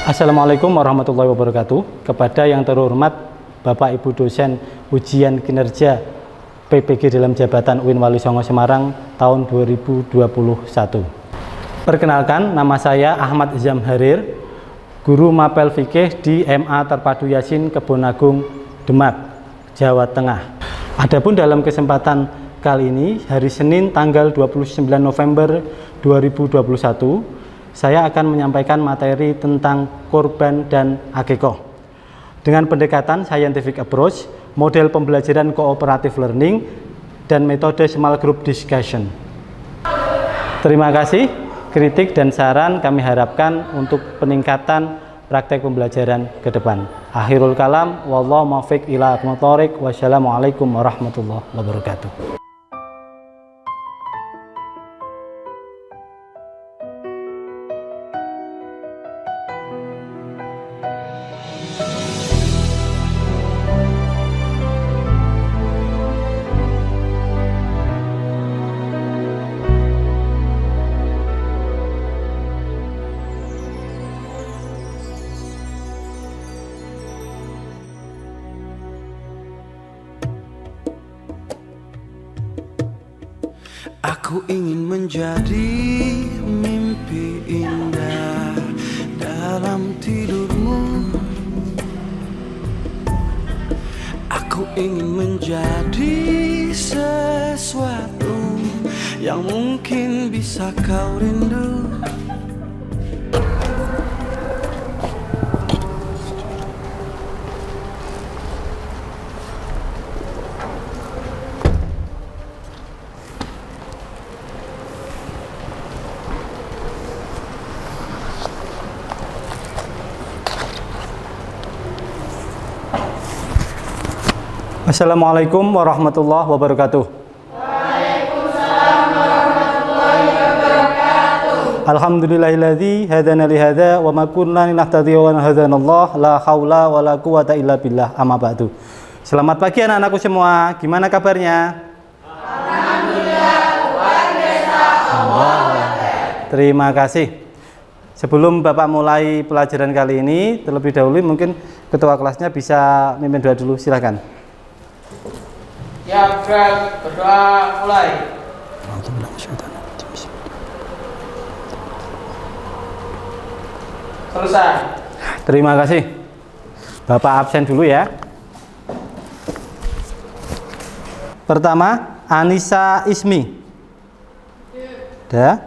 Assalamualaikum warahmatullahi wabarakatuh. Kepada yang terhormat Bapak Ibu dosen ujian kinerja PPG dalam jabatan UIN Wali Songo Semarang tahun 2021. Perkenalkan, nama saya Ahmad Zamharir, guru Mapel Fikih di MA Terpadu Yasin Kebonagung, Demak, Jawa Tengah. Adapun dalam kesempatan kali ini, hari Senin tanggal 29 November 2021, saya akan menyampaikan materi tentang kurban dan akikoh dengan pendekatan scientific approach, model pembelajaran cooperative learning, dan metode small group discussion. Terima kasih. Kritik dan saran kami harapkan untuk peningkatan praktek pembelajaran ke depan. Akhirul kalam, wallahu muwaffiq ila aqwamit thoriq. Wassalamualaikum warahmatullahi wabarakatuh. Aku ingin menjadi mimpi indah dalam tidurmu. Aku ingin menjadi sesuatu yang mungkin bisa kau rindu. Assalamualaikum warahmatullahi wabarakatuh. Waalaikumsalam warahmatullahi wabarakatuh. Alhamdulillahilladzi hadana li hadza wa ma kunna linahtadiya wa hadanallah la haula wa la quwata illa billah. Amma ba'du. Selamat pagi anak-anakku semua. Gimana kabarnya? Alhamdulillah, luar biasa. Terima kasih. Sebelum Bapak mulai pelajaran kali ini, terlebih dahulu mungkin ketua kelasnya bisa mimpin doa dulu, silakan. Ya, Brad, berdoa mulai. Selesai. Terima kasih. Bapak absen dulu ya. Pertama, Anissa Ismi. Dah.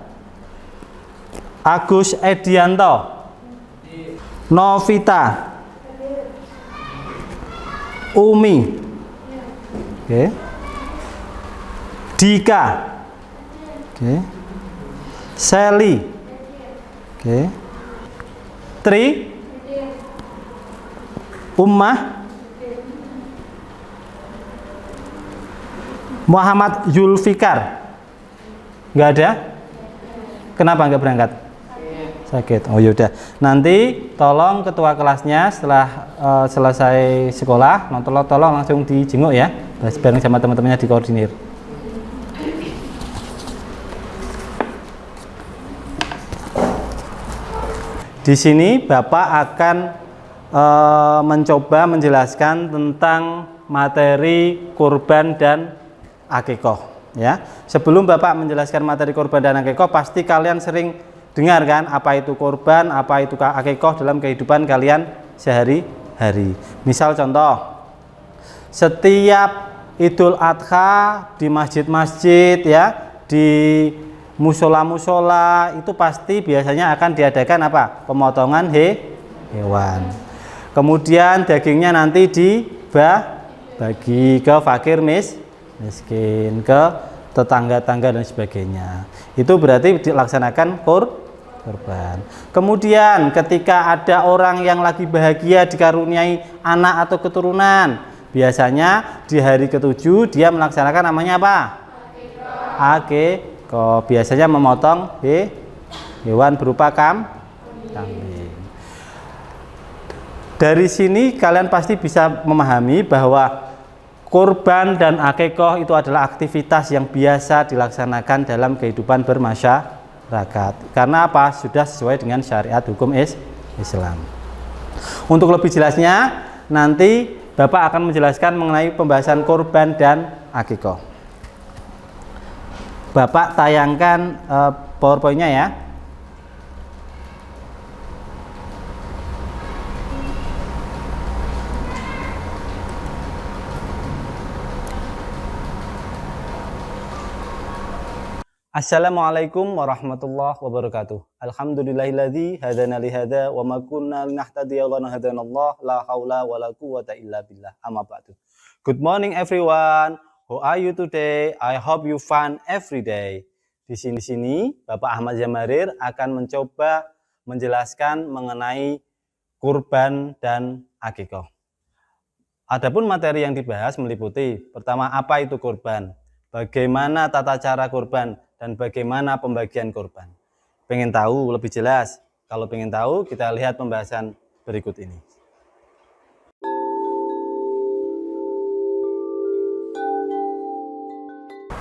Agus Edianto. Novita. Umi. Oke. Dika. Oke. Sally. Oke. Tri. Ummah. Muhammad Zulfikar. Nggak ada? Kenapa nggak berangkat? Sakit. Oh yaudah. Nanti tolong ketua kelasnya setelah selesai sekolah, tolong langsung dijenguk ya. Bareng sama teman-temannya dikoordinir. Di sini Bapak akan mencoba menjelaskan tentang materi kurban dan akikoh. Ya. Sebelum Bapak menjelaskan materi kurban dan akikoh, pasti kalian sering dengar kan apa itu kurban, apa itu akikoh dalam kehidupan kalian sehari-hari. Misal contoh, setiap Idul Adha di masjid-masjid ya, di musola-musola itu pasti biasanya akan diadakan apa? Pemotongan hewan. Kemudian dagingnya nanti dibagi ke fakir miskin, ke tetangga-tangga dan sebagainya. Itu berarti dilaksanakan kurban. Kemudian ketika ada orang yang lagi bahagia dikaruniai anak atau keturunan, biasanya di hari ke-7 dia melaksanakan namanya apa? Akikoh. Biasanya memotong hewan berupa kambing. Dari sini kalian pasti bisa memahami bahwa kurban dan akikoh itu adalah aktivitas yang biasa dilaksanakan dalam kehidupan bermasyarakat. Karena apa? Sudah sesuai dengan syariat hukum Islam. Untuk lebih jelasnya nanti Bapak akan menjelaskan mengenai pembahasan kurban dan akikah. Bapak tayangkan PowerPoint-nya ya. Assalamualaikum warahmatullahi wabarakatuh. Alhamdulillahilladzi hadana li hadza wa ma kunna linahtadiya laula an hadanallah la haula wala quwwata illa billah. Amma ba'du. Good morning everyone. How are you today? I hope you fun every day. Di sini Bapak Ahmad Zamarir akan mencoba menjelaskan mengenai kurban dan akikah. Adapun materi yang dibahas meliputi pertama, apa itu kurban? Bagaimana tata cara kurban dan bagaimana pembagian kurban. Pengen tahu lebih jelas? Kalau pengen tahu, kita lihat pembahasan berikut ini.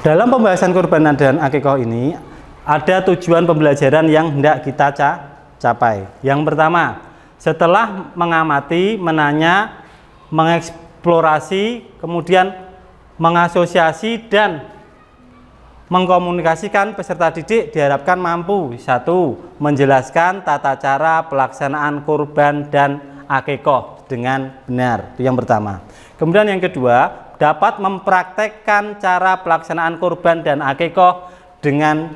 Dalam pembahasan kurban dan akikah ini, ada tujuan pembelajaran yang hendak kita capai. Yang pertama, setelah mengamati, menanya, mengeksplorasi, kemudian mengasosiasi dan mengkomunikasikan peserta didik diharapkan mampu: 1. Menjelaskan tata cara pelaksanaan kurban dan akikah dengan benar. Itu yang pertama. Kemudian yang kedua, dapat mempraktekkan cara pelaksanaan kurban dan akikah dengan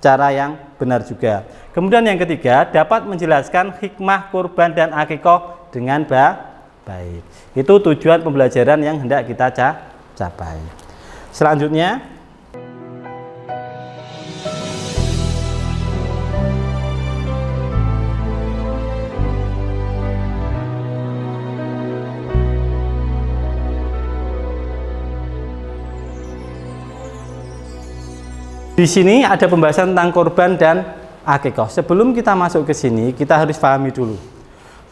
cara yang benar juga. Kemudian yang ketiga, dapat menjelaskan hikmah kurban dan akikah dengan baik. Itu tujuan pembelajaran yang hendak kita capai. Selanjutnya, di sini ada pembahasan tentang kurban dan akikah. Sebelum kita masuk ke sini, kita harus pahami dulu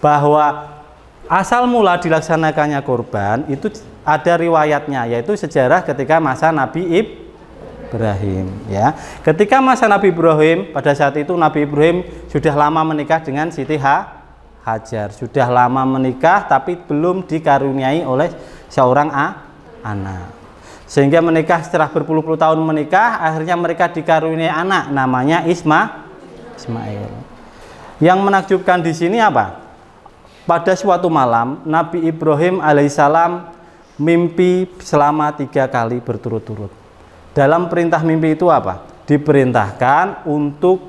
bahwa asal mula dilaksanakannya kurban itu ada riwayatnya, yaitu sejarah ketika masa Nabi Ibrahim. Ya, ketika masa Nabi Ibrahim, pada saat itu Nabi Ibrahim sudah lama menikah dengan Siti Hajar, sudah lama menikah tapi belum dikaruniai oleh seorang anak. Sehingga menikah setelah berpuluh-puluh tahun menikah, akhirnya mereka dikaruniai anak namanya Ismail. Yang menakjubkan di sini apa? Pada suatu malam Nabi Ibrahim alaihissalam mimpi selama 3 kali berturut-turut. Dalam perintah mimpi itu apa? Diperintahkan untuk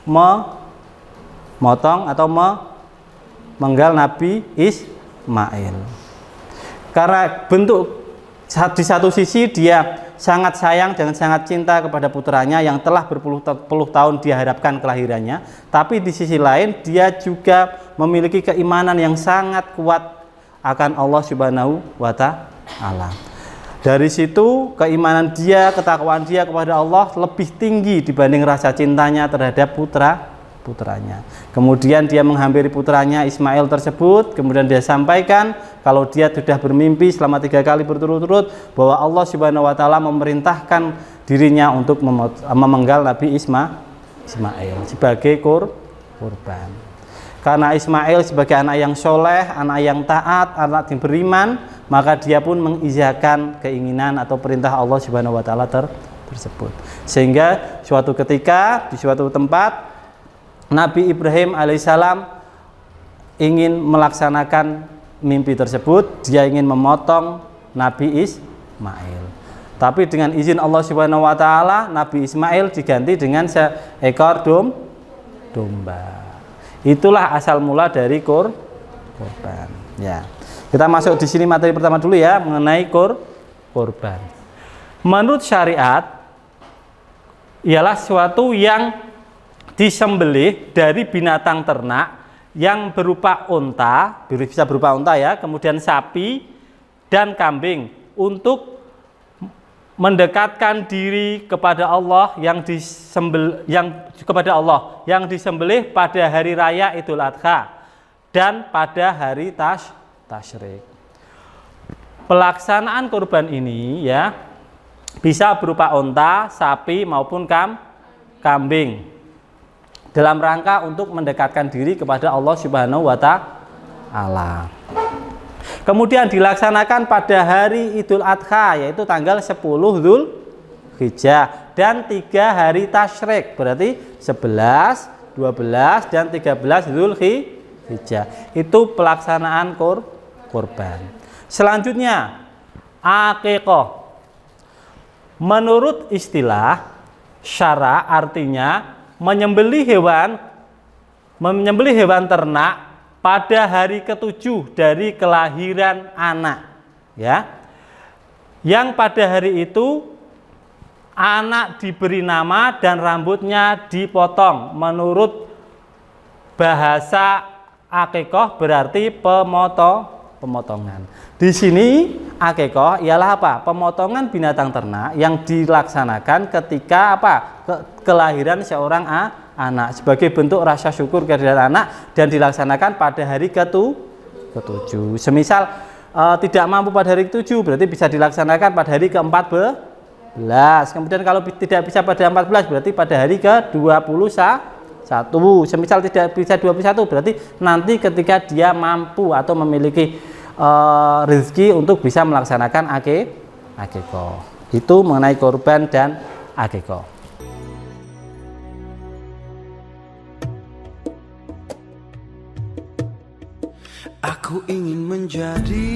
memotong atau memenggal Nabi Ismail. Karena bentuk, di satu sisi dia sangat sayang dan sangat cinta kepada putranya yang telah berpuluh-puluh tahun dia harapkan kelahirannya, tapi di sisi lain dia juga memiliki keimanan yang sangat kuat akan Allah Subhanahu wa Ta'ala. Dari situ keimanan dia, ketakwaan dia kepada Allah lebih tinggi dibanding rasa cintanya terhadap putranya. Kemudian dia menghampiri putranya Ismail tersebut, kemudian dia sampaikan kalau dia sudah bermimpi selama 3 kali berturut-turut bahwa Allah Subhanahu wa Ta'ala memerintahkan dirinya untuk memenggal Nabi Ismail sebagai kurban. Karena Ismail sebagai anak yang soleh, anak yang taat, anak yang beriman, maka dia pun mengiyakan keinginan atau perintah Allah Subhanahu wa Ta'ala tersebut. Sehingga suatu ketika di suatu tempat Nabi Ibrahim alaihissalam ingin melaksanakan mimpi tersebut. Dia ingin memotong Nabi Ismail, tapi dengan izin Allah Subhanahu wa Ta'ala Nabi Ismail diganti dengan seekor domba. Itulah asal mula dari kurban. Ya, kita masuk di sini materi pertama dulu ya, mengenai kurban. Menurut syariat ialah suatu yang disembelih dari binatang ternak yang berupa unta, bisa berupa unta ya, kemudian sapi dan kambing untuk mendekatkan diri kepada Allah yang disembelih pada hari raya Idul Adha dan pada hari tasyrik. Pelaksanaan kurban ini ya bisa berupa unta, sapi maupun kambing. dalam rangka untuk mendekatkan diri kepada Allah Subhanahu wa Ta'ala. Kemudian dilaksanakan pada hari Idul Adha, yaitu tanggal 10 Dzulhijjah, dan 3 hari tasyrik, berarti 11, 12 dan 13 Dzulhijjah. Itu pelaksanaan kurban. Selanjutnya akikah. Menurut istilah syara artinya menyembelih hewan ternak pada hari ke-7 dari kelahiran anak, ya. Yang pada hari itu anak diberi nama dan rambutnya dipotong. Menurut bahasa akikah berarti pemotongan. Di sini akikah ialah apa? Pemotongan binatang ternak yang dilaksanakan ketika apa? Kelahiran seorang anak sebagai bentuk rasa syukur kehadiran anak, dan dilaksanakan pada hari ke-7. Semisal tidak mampu pada hari ke-7 berarti bisa dilaksanakan pada hari ke-14. Kemudian kalau tidak bisa pada 14 berarti pada hari ke-21. Semisal tidak bisa 21 berarti nanti ketika dia mampu atau memiliki rezeki untuk bisa melaksanakan akikah. Itu mengenai kurban dan akikah. Aku ingin menjadi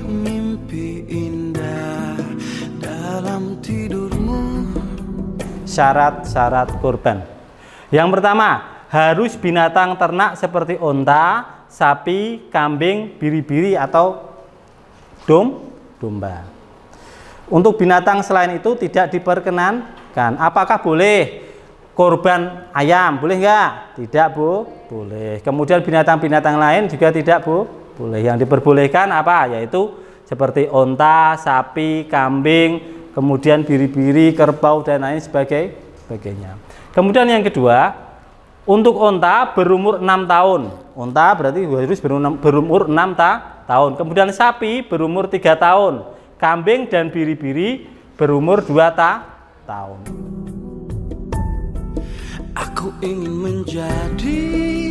mimpi indah dalam tidurmu. Syarat-syarat kurban. Yang pertama, harus binatang ternak seperti unta, sapi, kambing, biri-biri atau domba. Untuk binatang selain itu tidak diperkenankan. Apakah boleh kurban ayam? Boleh enggak? Tidak boleh. Kemudian binatang-binatang lain juga tidak boleh. Yang diperbolehkan apa? Yaitu seperti unta, sapi, kambing, kemudian biri-biri, kerbau dan lain sebagainya. Kemudian yang kedua, untuk unta berumur 6 tahun. Unta berarti harus berumur 6 tahun. Kemudian sapi berumur 3 tahun. Kambing dan biri-biri berumur 2 tahun. Aku ingin menjadi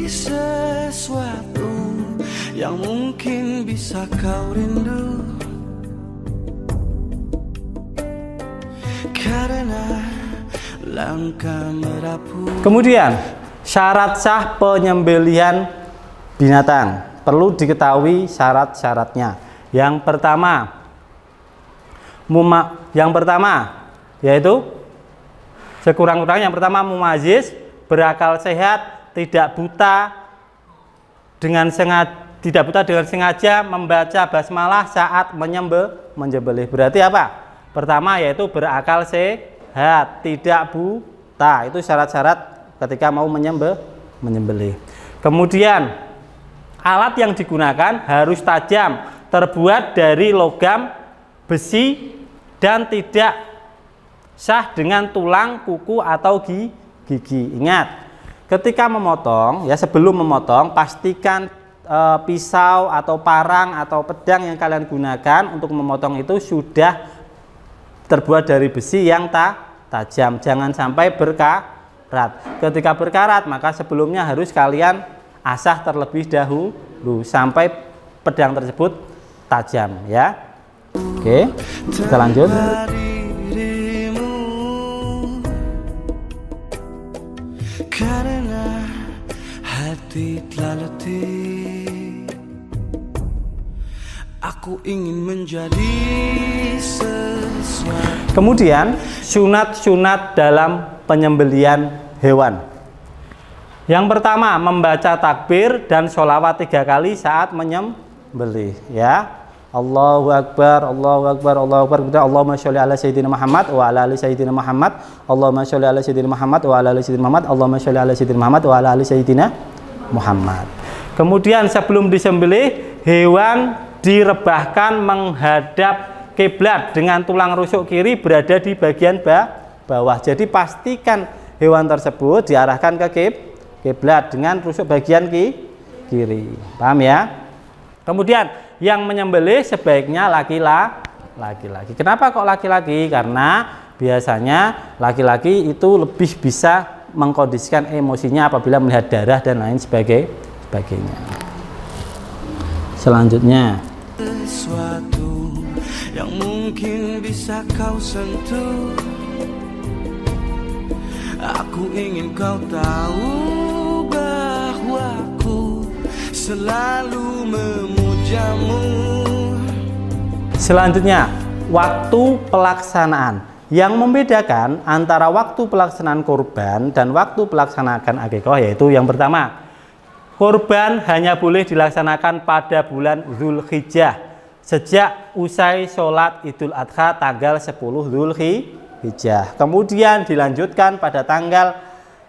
sesuatu yang mungkin bisa kau rindu, karena langkah merapuh. Kemudian syarat sah penyembelihan binatang. Perlu diketahui syarat-syaratnya. Yang pertama yaitu sekurang-kurangnya yang pertama mumayiz, berakal sehat, tidak buta dengan sengaja membaca basmalah saat menyembelih. Berarti apa? Pertama yaitu berakal sehat, tidak buta. Itu syarat-syarat ketika mau menyembelih. Kemudian alat yang digunakan harus tajam, terbuat dari logam, besi, dan tidak sah dengan tulang, kuku atau gigi. Ingat, ketika memotong, ya sebelum memotong pastikan pisau atau parang atau pedang yang kalian gunakan untuk memotong itu sudah terbuat dari besi yang tajam. Jangan sampai berkarat. Ketika berkarat maka sebelumnya harus kalian asah terlebih dahulu sampai pedang tersebut tajam, ya. Oke, kita lanjut. Karena hati telah letih, aku ingin menjadi sesuatu. Kemudian sunat-sunat dalam penyembelian hewan. Yang pertama, membaca takbir dan sholawat 3 kali saat menyembelih, ya. Allahu Akbar, Allahu Akbar, Allahu Akbar. Allahumma sholli ala sayyidina Muhammad wa ala ali sayyidina Muhammad. Allahumma sholli ala sayyidina Muhammad wa ala ali sayyidina Muhammad. Allahumma sholli ala sayyidina Muhammad wa ala ali sayyidina Muhammad. Kemudian sebelum disembelih, hewan direbahkan menghadap kiblat dengan tulang rusuk kiri berada di bagian bawah. Jadi pastikan hewan tersebut diarahkan ke kiblat dengan rusuk bagian kiri. Paham ya? Kemudian yang menyembelih sebaiknya laki-laki. Kenapa kok laki-laki? Karena biasanya laki-laki itu lebih bisa mengkondisikan emosinya apabila melihat darah dan lain sebagainya. Selanjutnya, sesuatu yang mungkin bisa kau sentuh. Aku ingin kau tahu bahwa aku selalu memujamu. selanjutnya waktu pelaksanaan. Yang membedakan antara waktu pelaksanaan kurban dan waktu pelaksanaan akikah yaitu yang pertama, kurban hanya boleh dilaksanakan pada bulan Zulhijjah sejak usai sholat Idul Adha tanggal 10 Zulhijjah. Kemudian dilanjutkan pada tanggal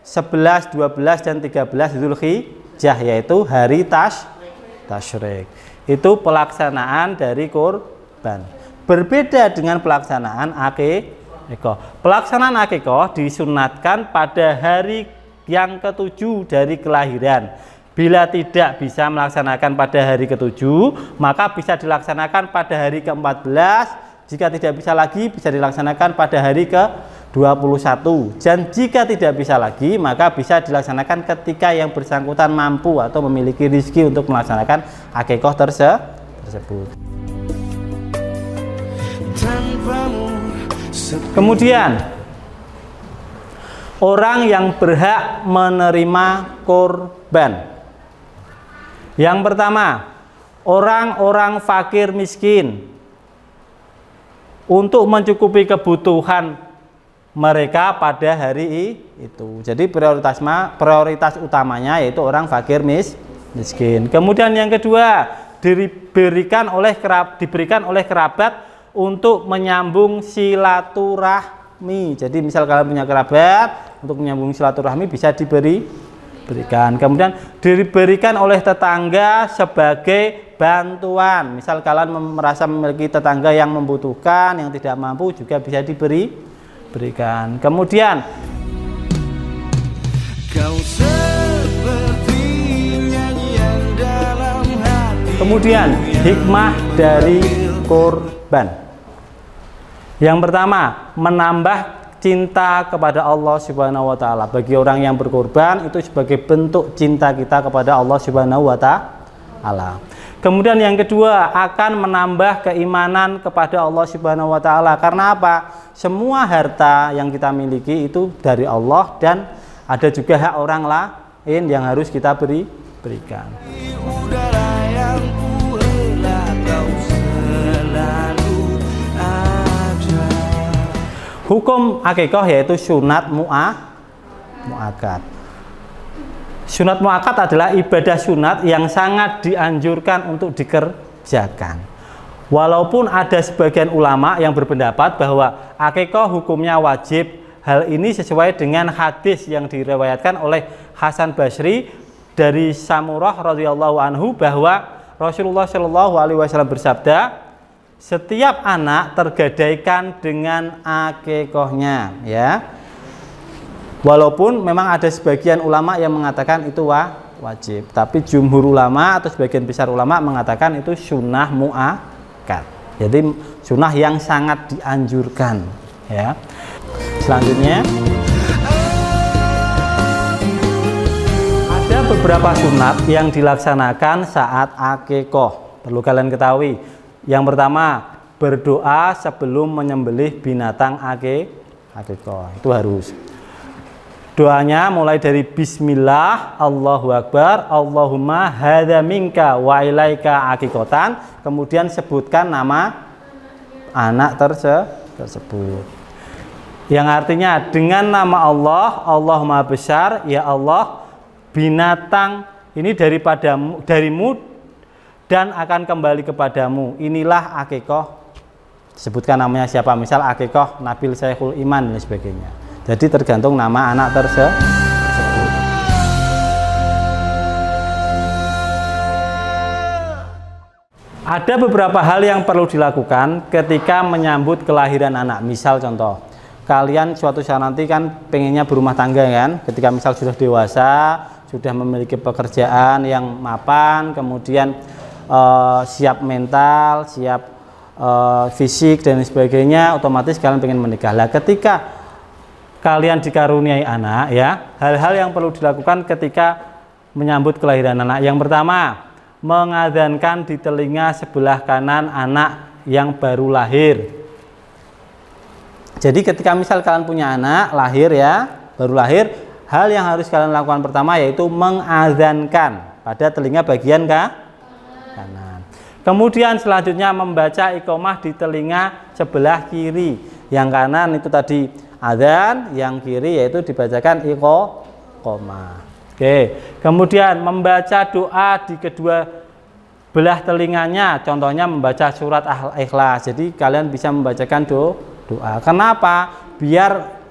11, 12, dan 13 Zulhijjah yaitu hari tasyrik. Itu pelaksanaan dari kurban. Berbeda dengan pelaksanaan akikah. Pelaksanaan akikah disunatkan pada hari yang ketujuh dari kelahiran. Bila tidak bisa melaksanakan pada hari ketujuh, maka bisa dilaksanakan pada hari ke-14. Jika tidak bisa lagi, bisa dilaksanakan pada hari ke-21. Dan jika tidak bisa lagi, maka bisa dilaksanakan ketika yang bersangkutan mampu atau memiliki rezeki untuk melaksanakan akikah tersebut. Kemudian orang yang berhak menerima kurban. Yang pertama, orang-orang fakir miskin untuk mencukupi kebutuhan mereka pada hari itu. Jadi prioritas utamanya yaitu orang fakir miskin. Kemudian yang kedua, diberikan oleh kerabat untuk menyambung silaturahmi. Jadi misal kalian punya kerabat, untuk menyambung silaturahmi bisa diberikan. Kemudian diberikan oleh tetangga sebagai bantuan. Misal kalian merasa memiliki tetangga yang membutuhkan, yang tidak mampu, juga bisa diberikan. Kemudian Kau seperti nyanyian dalam hati. Kemudian hikmah dari kurban. Yang pertama, menambah cinta kepada Allah Subhanahu wa taala. Bagi orang yang berkorban itu sebagai bentuk cinta kita kepada Allah Subhanahu wa taala. Kemudian yang kedua, akan menambah keimanan kepada Allah Subhanahu wa taala. Karena apa? Semua harta yang kita miliki itu dari Allah dan ada juga hak orang lain yang harus kita berikan. Udara yang kuela kau selalu ada. Hukum akikah yaitu sunat mu'akad. Sunat mu'akad adalah ibadah sunat yang sangat dianjurkan untuk dikerjakan. Walaupun ada sebagian ulama yang berpendapat bahwa akikah hukumnya wajib, hal ini sesuai dengan hadis yang diriwayatkan oleh Hasan Basri dari Samurah radhiyallahu anhu bahwa Rasulullah Shallallahu alaihi wasallam bersabda, setiap anak tergadaikan dengan akikahnya, ya. Walaupun memang ada sebagian ulama yang mengatakan itu wajib, tapi jumhur ulama atau sebagian besar ulama mengatakan itu sunnah mu'akad. Jadi sunnah yang sangat dianjurkan, ya. Selanjutnya ada beberapa sunat yang dilaksanakan saat akikah. Perlu kalian ketahui. Yang pertama, berdoa sebelum menyembelih binatang akikah. Itu harus. Doanya mulai dari bismillah, Allahu Akbar, Allahumma hadza minka wa ilaika akikatan. Kemudian sebutkan nama anak tersebut. Yang artinya dengan nama Allah, Allah Maha Besar, ya Allah, binatang ini darimu dan akan kembali kepadamu. Inilah akikah. Sebutkan namanya siapa, misal akikah Nabil Syekhul Iman dan sebagainya. Jadi tergantung nama anak tersebut. Ada beberapa hal yang perlu dilakukan ketika menyambut kelahiran anak. Misal contoh, kalian suatu saat nanti kan pengennya berumah tangga kan, ketika misal sudah dewasa, sudah memiliki pekerjaan yang mapan, kemudian siap mental, siap fisik dan sebagainya, otomatis kalian pengen menikah. Lah ketika kalian dikaruniai anak ya, hal-hal yang perlu dilakukan ketika menyambut kelahiran anak. Yang pertama, mengadzankan di telinga sebelah kanan anak yang baru lahir. Jadi ketika misal kalian punya anak lahir ya, baru lahir, hal yang harus kalian lakukan pertama yaitu mengadzankan pada telinga bagian kanan. Kemudian selanjutnya membaca iqomah di telinga sebelah kiri. Yang kanan itu tadi adzan, yang kiri yaitu dibacakan iqomah. Oke, kemudian membaca doa di kedua belah telinganya, contohnya membaca surat Al-Ikhlas. Jadi kalian bisa membacakan doa. Kenapa? Biar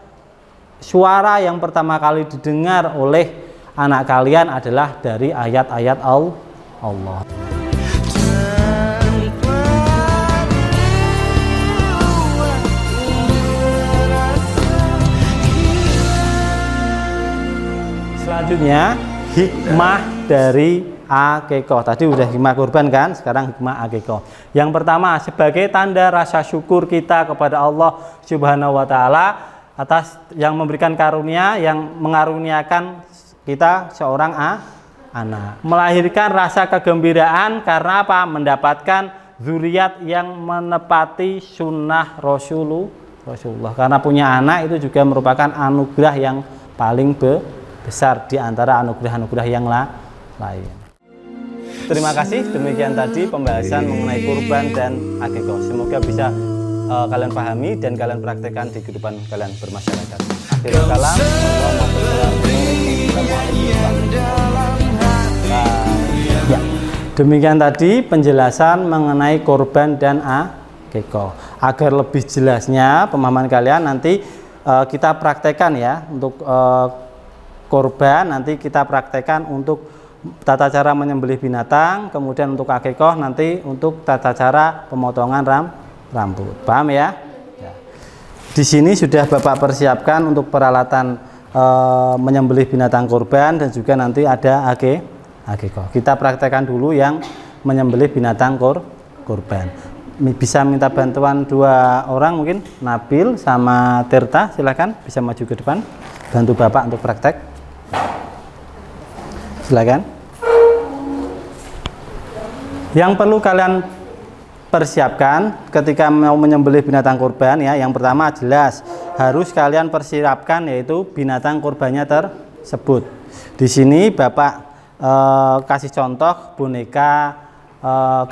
suara yang pertama kali didengar oleh anak kalian adalah dari ayat-ayat Allah. Selanjutnya hikmah dari akikoh. Tadi udah hikmah kurban kan, sekarang hikmah akikoh. Yang pertama, sebagai tanda rasa syukur kita kepada Allah Subhanahu wa taala atas yang memberikan karunia, yang mengaruniakan kita seorang anak. Melahirkan rasa kegembiraan karena apa? Mendapatkan zuriat yang menepati sunnah Rasulullah. Karena punya anak itu juga merupakan anugerah yang paling besar di antara anugerah-anugerah yang lain. Terima kasih, demikian tadi pembahasan mengenai kurban dan akikoh. Semoga bisa kalian pahami dan kalian praktekkan di kehidupan kalian bermasyarakat. Akhirul kalam, ya, demikian tadi penjelasan mengenai kurban dan akikoh. Agar lebih jelasnya pemahaman kalian nanti kita praktekkan ya untuk kurban, nanti kita praktekkan untuk tata cara menyembelih binatang, kemudian untuk akikoh nanti untuk tata cara pemotongan rambut. Paham ya? Di sini sudah Bapak persiapkan untuk peralatan menyembelih binatang kurban dan juga nanti ada akikoh. Kita praktekkan dulu yang menyembelih binatang kurban. Bisa minta bantuan 2 orang mungkin, Nabil sama Tirta, silakan bisa maju ke depan bantu Bapak untuk praktek. Silakan. Yang perlu kalian persiapkan ketika mau menyembelih binatang kurban ya, yang pertama jelas harus kalian persiapkan yaitu binatang kurbannya tersebut. Di sini Bapak kasih contoh boneka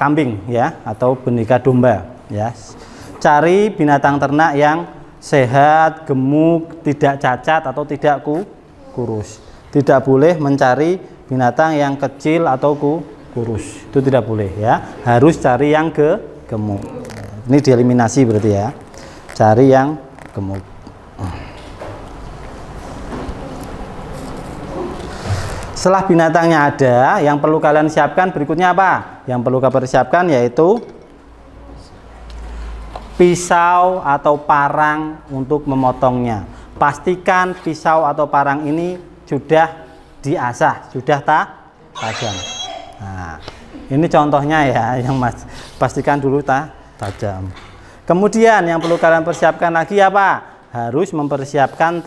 kambing ya, atau boneka domba ya. Cari binatang ternak yang sehat, gemuk, tidak cacat atau tidak kurus. Tidak boleh mencari binatang yang kecil atau kurus, itu tidak boleh ya. Harus cari yang gemuk. Ini dieliminasi berarti ya. Cari yang gemuk. Setelah binatangnya ada, yang perlu kalian siapkan berikutnya apa? Yang perlu kalian siapkan yaitu pisau atau parang untuk memotongnya. Pastikan pisau atau parang ini sudah diasah, sudah tajam. Nah, ini contohnya ya, yang Mas pastikan dulu tajam. Kemudian yang perlu kalian persiapkan lagi apa? Harus mempersiapkan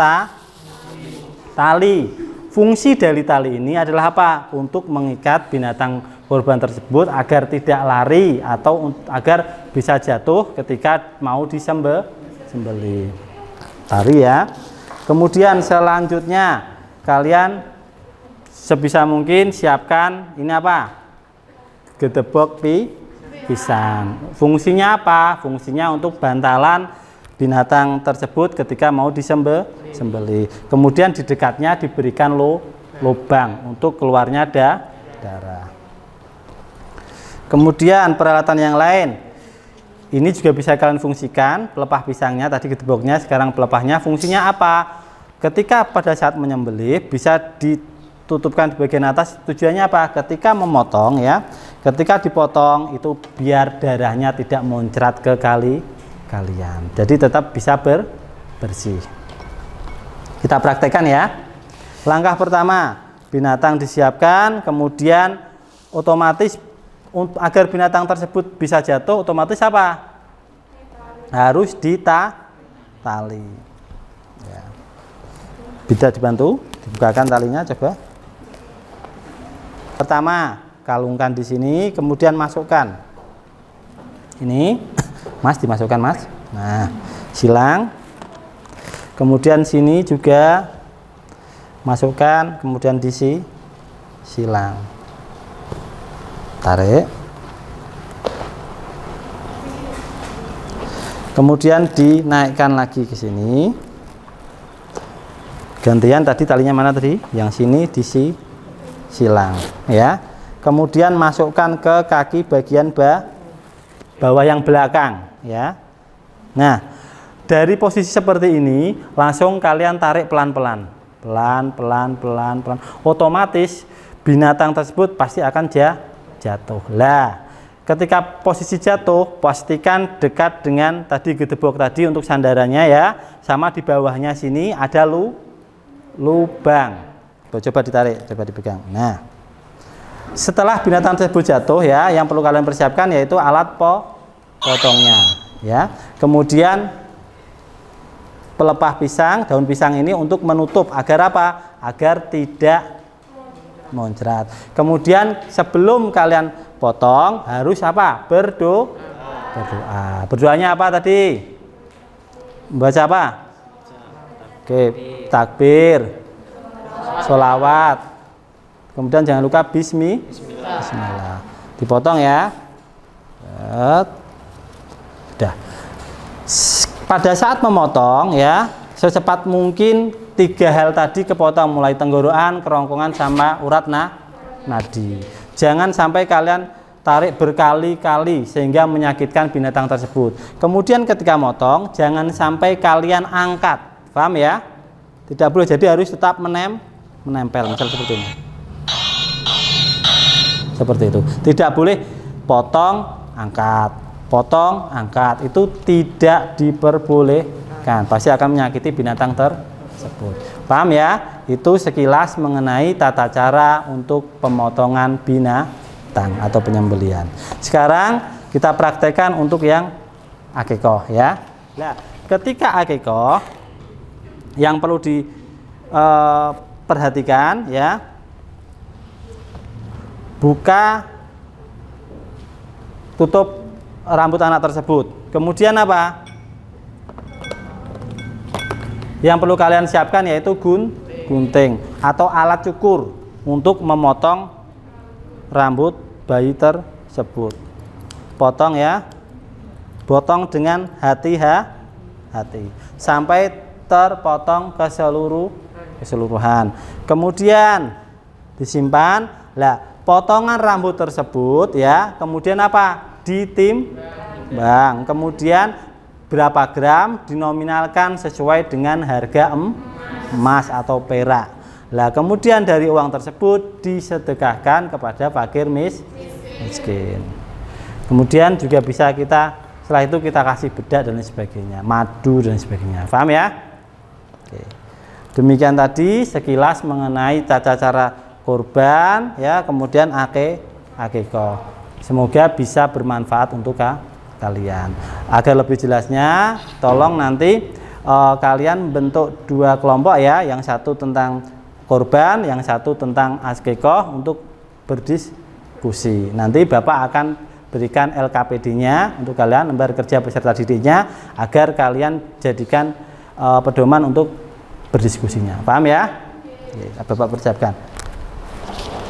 tali. Fungsi dari tali ini adalah apa? Untuk mengikat binatang kurban tersebut agar tidak lari atau agar bisa jatuh ketika mau disembelih. Tali ya. Kemudian selanjutnya kalian sebisa mungkin siapkan ini apa? Gedebok pisang. Fungsinya apa? Fungsinya untuk bantalan binatang tersebut ketika mau disembelih. Kemudian di dekatnya diberikan lubang untuk keluarnya darah. Kemudian peralatan yang lain ini juga bisa kalian fungsikan. Pelepah pisangnya tadi gedeboknya, sekarang pelepahnya fungsinya apa? Ketika pada saat menyembelih bisa ditutupkan di bagian atas. Tujuannya apa? Ketika memotong ya, ketika dipotong itu biar darahnya tidak muncrat ke kalian. Jadi tetap bisa bersih. Kita praktekkan ya. Langkah pertama, binatang disiapkan, kemudian otomatis agar binatang tersebut bisa jatuh, otomatis apa? Harus ditali. Ya. Bisa dibantu, dibukakan talinya coba. Pertama, kalungkan di sini, kemudian masukkan. Ini, Mas, dimasukkan, Mas. Nah, silang. Kemudian sini juga masukkan, kemudian diisi silang. Tarik. Kemudian dinaikkan lagi ke sini. Gantian tadi talinya mana tadi? Yang sini diisi silang, ya. Kemudian masukkan ke kaki bagian bawah yang belakang, ya. Nah, dari posisi seperti ini langsung kalian tarik pelan-pelan. Pelan-pelan. Otomatis binatang tersebut pasti akan jatuh. Lah, ketika posisi jatuh, pastikan dekat dengan tadi gedebok tadi untuk sandarannya, ya. Sama di bawahnya sini ada lubang. Coba ditarik, coba dipegang. Nah, setelah binatang tersebut jatuh, ya, yang perlu kalian persiapkan yaitu alat potongnya, ya. Kemudian pelepah pisang, daun pisang ini untuk menutup agar apa? Agar tidak muncrat. Kemudian sebelum kalian potong harus apa? Berdoa. Berdoanya apa tadi? Membaca apa? Oke, takbir, sholawat, kemudian jangan lupa bismillah. Dipotong, ya. Udah. Pada saat memotong, ya, secepat mungkin 3 hal tadi kepotong, mulai tenggorokan, kerongkongan, sama urat nadi. Jangan sampai kalian tarik berkali-kali sehingga menyakitkan binatang tersebut. Kemudian ketika motong, jangan sampai kalian angkat. Paham, ya? Tidak boleh, jadi harus tetap menempel, misal seperti ini. Seperti itu. Tidak boleh potong, angkat, potong, angkat. Itu tidak diperbolehkan. Pasti akan menyakiti binatang tersebut. Paham, ya? Itu sekilas mengenai tata cara untuk pemotongan binatang atau penyembelihan. Sekarang kita praktekkan untuk yang akikoh, ya. Nah, ketika akikoh yang perlu diperhatikan, ya, buka tutup rambut anak tersebut. Kemudian apa? Yang perlu kalian siapkan yaitu gunting atau alat cukur untuk memotong rambut bayi tersebut. Potong, ya. Potong dengan hati-hati sampai terpotong keseluruhan. Kemudian disimpan. Lah, potongan rambut tersebut, ya, kemudian apa? Ditimbang. Kemudian berapa gram dinominalkan sesuai dengan harga emas atau perak. Lah, kemudian dari uang tersebut disedekahkan kepada fakir miskin. Kemudian juga bisa setelah itu kita kasih bedak dan lain sebagainya, madu dan sebagainya. Paham, ya? Oke. Demikian tadi sekilas mengenai tata cara kurban, ya, kemudian akikoh. Semoga bisa bermanfaat untuk kalian. Agar lebih jelasnya, tolong nanti kalian bentuk 2 kelompok, ya, yang satu tentang kurban, yang satu tentang akikoh untuk berdiskusi. Nanti Bapak akan berikan LKPD-nya untuk kalian, lembar kerja peserta didiknya, agar kalian jadikan pedoman untuk berdiskusinya. Paham, ya? Bapak persiapkan.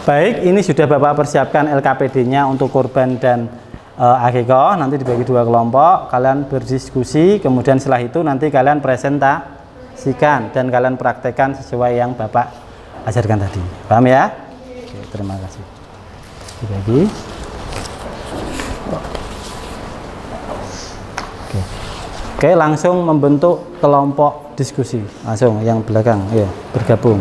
Baik, ini sudah Bapak persiapkan LKPD-nya untuk kurban dan akikoh. Nanti dibagi 2 kelompok, kalian berdiskusi, kemudian setelah itu nanti kalian presentasikan dan kalian praktekkan sesuai yang Bapak ajarkan tadi. Paham, ya? Oke, terima kasih. Dibagi. Oke, langsung membentuk kelompok diskusi. Langsung yang belakang, ya, bergabung.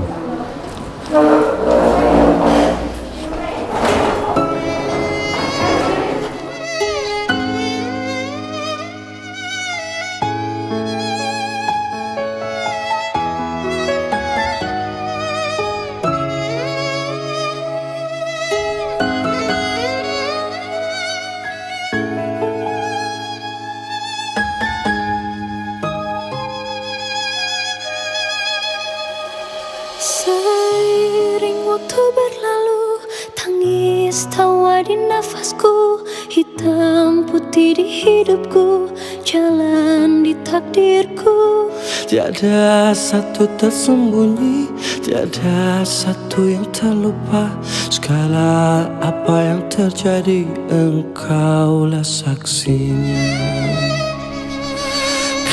berlalu, tangis tawa di nafasku, hitam putih di hidupku, jalan di takdirku. Tiada satu tersembunyi, tiada satu yang terlupa. Segala apa yang terjadi, engkaulah saksinya.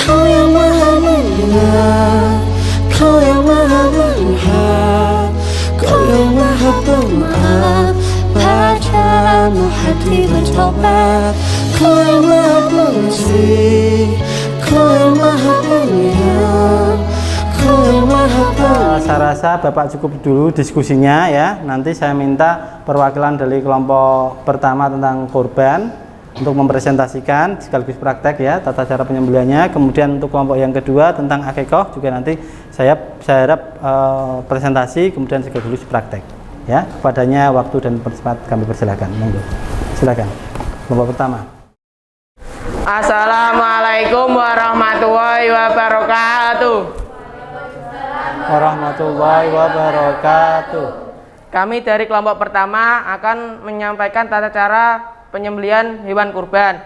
Kau yang maha mendengar, kau yang maha melihat, kau yang maha pemaaf, padamu hati bertobat. Kau yang maha pengasih, kau yang maha penyayang, kau yang maha Saya rasa Bapak cukup dulu diskusinya ya. Nanti saya minta perwakilan dari kelompok pertama tentang kurban untuk mempresentasikan sekaligus praktek ya tata cara penyembelihannya. Kemudian untuk kelompok yang kedua tentang akikoh juga nanti saya harap presentasi kemudian sekaligus praktek ya. Kepadanya waktu dan tempat kami persilakan. Monggo. Silakan. Kelompok pertama. Assalamualaikum warahmatullahi wabarakatuh. Warahmatullahi wabarakatuh. Kami dari kelompok pertama akan menyampaikan tata cara penyembelihan hewan kurban.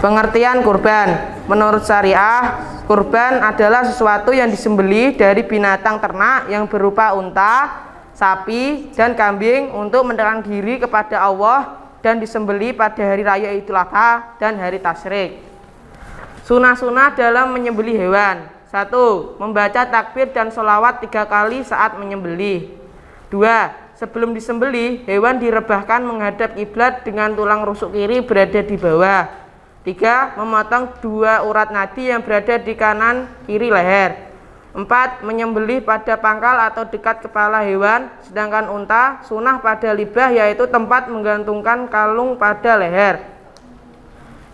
Pengertian kurban. Menurut syariah, kurban adalah sesuatu yang disembelih dari binatang ternak yang berupa unta, sapi, dan kambing untuk mendekatkan diri kepada Allah dan disembelih pada hari raya Idul Adha dan hari tasyrik. Sunah-sunah dalam menyembelih hewan. 1. Membaca takbir dan sholawat 3 kali saat menyembelih. 2. Sebelum disembelih, hewan direbahkan menghadap kiblat dengan tulang rusuk kiri berada di bawah. 3. Memotong 2 urat nadi yang berada di kanan kiri leher. 4. Menyembelih pada pangkal atau dekat kepala hewan, sedangkan unta sunah pada libah, yaitu tempat menggantungkan kalung pada leher.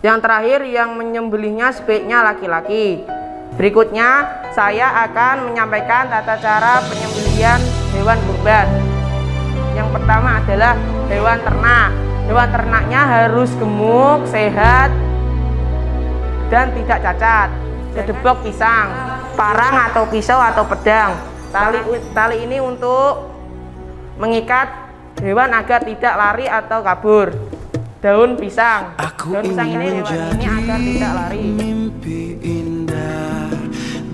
Yang terakhir, yang menyembelihnya sebaiknya laki-laki. Berikutnya, saya akan menyampaikan tata cara penyembelihan hewan kurban. Yang pertama adalah hewan ternak. Hewan ternaknya harus gemuk, sehat, dan tidak cacat. Sedebok pisang, parang atau pisau atau pedang. Tali ini untuk mengikat hewan agar tidak lari atau kabur. Daun pisang. Daun pisang ini hewan ini agar tidak lari. Mimpi indah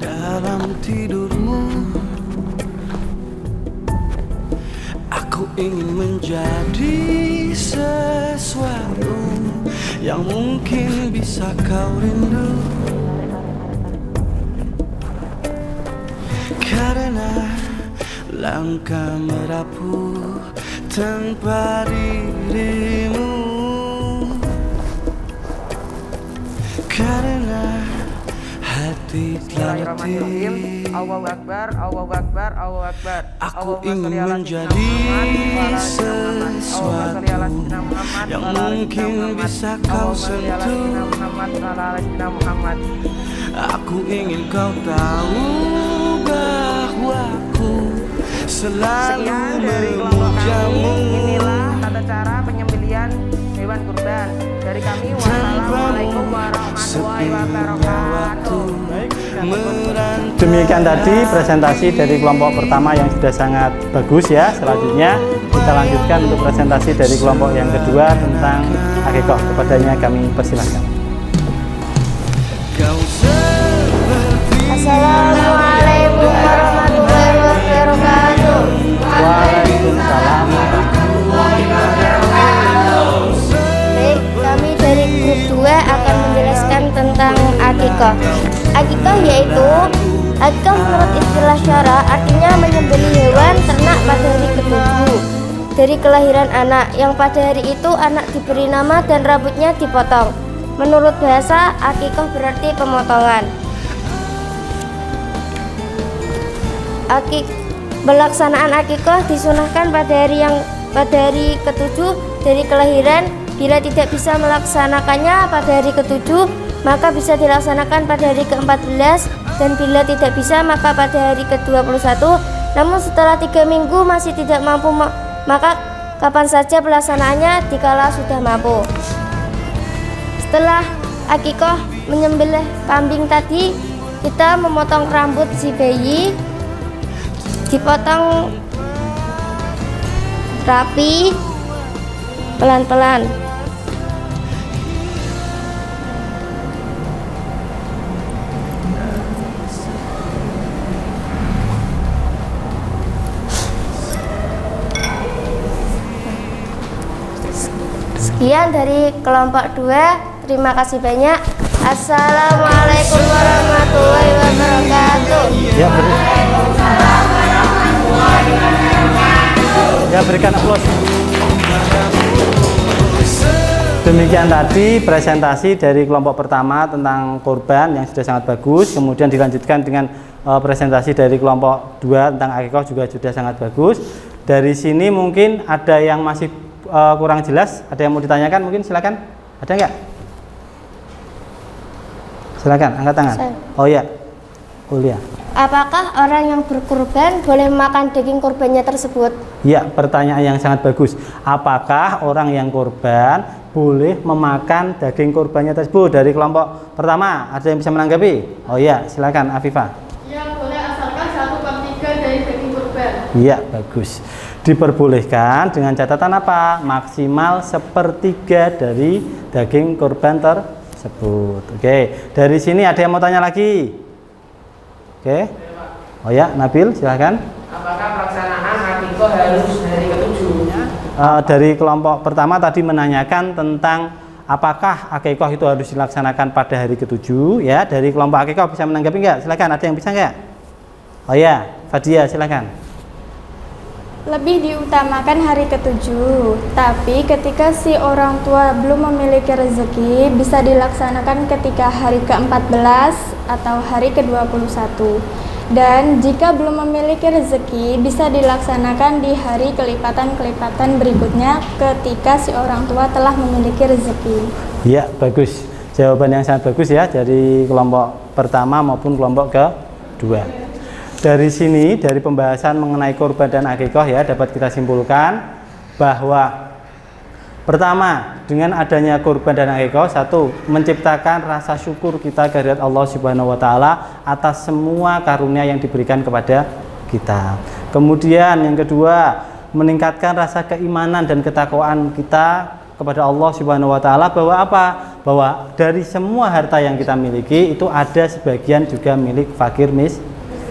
dalam tidurmu. Aku ingin menjadi sesuatu yang mungkin bisa kau rindu. Karena langkah merapuh tanpa dirimu. Karena hati telah letih. Allahu Akbar, Allahu Akbar, Allahu Akbar. Aku ingin menjadi sesuatu yang mungkin bisa kau sentuh. Aku ingin kau tahu bahwa aku selalu Sekian dari kelompok kami. memujamu. Inilah tata cara penyembelihan hewan kurban dari kami. Wassalamualaikum warahmatullahi wabarakatuh. Demikian tadi presentasi dari kelompok pertama yang sudah sangat bagus ya. Selanjutnya kita lanjutkan untuk presentasi dari kelompok yang kedua tentang akikoh. Kepadanya kami persilahkan. Kau seperti Assalamualaikum warahmatullahi wabarakatuh. Waalaikumsalam. Baik, kami dari grup 2 akan menjelaskan tentang akikoh. Akikoh yaitu akikoh menurut istilah syara artinya menyembelih hewan ternak pada hari ke-7 dari kelahiran anak, yang pada hari itu anak diberi nama dan rambutnya dipotong. Menurut bahasa, akikoh berarti pemotongan. Pelaksanaan akikoh disunahkan pada hari ke-7 dari kelahiran. Bila tidak bisa melaksanakannya pada hari ke-7, maka bisa dilaksanakan pada hari ke-14, dan bila tidak bisa maka pada hari ke-21. Namun setelah 3 minggu masih tidak mampu, maka kapan saja pelaksanaannya dikala sudah mampu. Setelah akikoh menyembelih kambing tadi, kita memotong rambut si bayi, dipotong rapi, pelan-pelan. Sekian dari kelompok 2. Terima kasih banyak. Assalamualaikum warahmatullahi wabarakatuh. Ya, berikan aplaus. Demikian tadi presentasi dari kelompok pertama tentang kurban yang sudah sangat bagus. Kemudian dilanjutkan dengan presentasi dari kelompok 2 tentang akikah juga sudah sangat bagus. Dari sini mungkin ada yang masih kurang jelas, ada yang mau ditanyakan mungkin, silakan. Ada nggak? Silakan, angkat tangan. Oh ya, kuliah. Apakah orang yang berkurban boleh makan daging kurbannya tersebut? Ya, pertanyaan yang sangat bagus. Apakah orang yang kurban boleh memakan daging kurbannya tersebut? Dari kelompok pertama, ada yang bisa menanggapi? Oh ya, silakan Afifah. Ya, boleh asalkan 1/3 dari daging kurban. Iya, bagus. Diperbolehkan dengan catatan apa? Maksimal 1/3 dari daging kurban tersebut. Oke, dari sini ada yang mau tanya lagi? Oke. Oh ya, Nabil, silakan. Apakah pelaksanaan akikah harus hari ke-7? Dari kelompok pertama tadi menanyakan tentang apakah akikah itu harus dilaksanakan pada hari ke-7 ya. Dari kelompok akikah bisa menanggapi nggak? Silakan, ada yang bisa nggak? Oh ya, Fadia, silakan. Lebih diutamakan hari ke-7, tapi ketika si orang tua belum memiliki rezeki, bisa dilaksanakan ketika hari ke-14 atau hari ke-21. Dan jika belum memiliki rezeki, bisa dilaksanakan di hari kelipatan-kelipatan berikutnya ketika si orang tua telah memiliki rezeki. Iya, bagus. Jawaban yang sangat bagus ya dari kelompok pertama maupun kelompok kedua. Dari sini, dari pembahasan mengenai kurban dan akikah ya, dapat kita simpulkan bahwa pertama, dengan adanya kurban dan akikah, satu, menciptakan rasa syukur kita kehadirat Allah Subhanahu wa taala atas semua karunia yang diberikan kepada kita. Kemudian yang kedua, meningkatkan rasa keimanan dan ketakwaan kita kepada Allah Subhanahu wa taala bahwa apa? Bahwa dari semua harta yang kita miliki itu ada sebagian juga milik fakir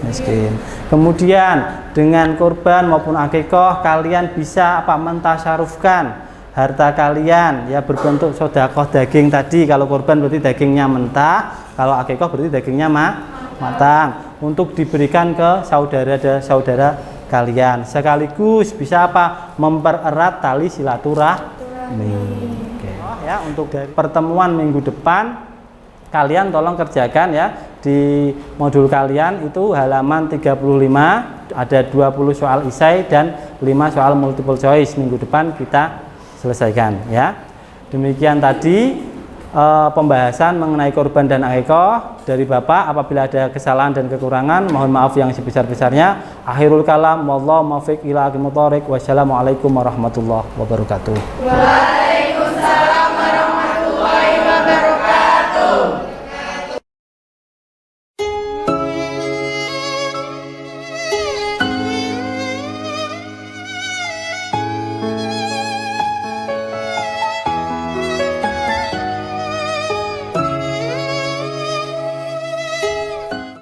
miskin. Kemudian dengan kurban maupun akikah kalian bisa apa? Mentasyarufkan harta kalian ya, berbentuk sedekah daging tadi. Kalau kurban berarti dagingnya mentah, kalau akikah berarti dagingnya matang, untuk diberikan ke saudara kalian, sekaligus bisa apa? Mempererat tali silaturahmi. Oke. Ya, untuk dari pertemuan minggu depan kalian tolong kerjakan ya di modul kalian itu halaman 35, ada 20 soal esai dan 5 soal multiple choice. Minggu depan kita selesaikan ya. Demikian tadi pembahasan mengenai kurban dan akikah dari Bapak. Apabila ada kesalahan dan kekurangan, mohon maaf yang sebesar-besarnya. Akhirul kalam, wallahu muwaffiq ila aqwamit thoriq. Wassalamualaikum warahmatullahi wabarakatuh.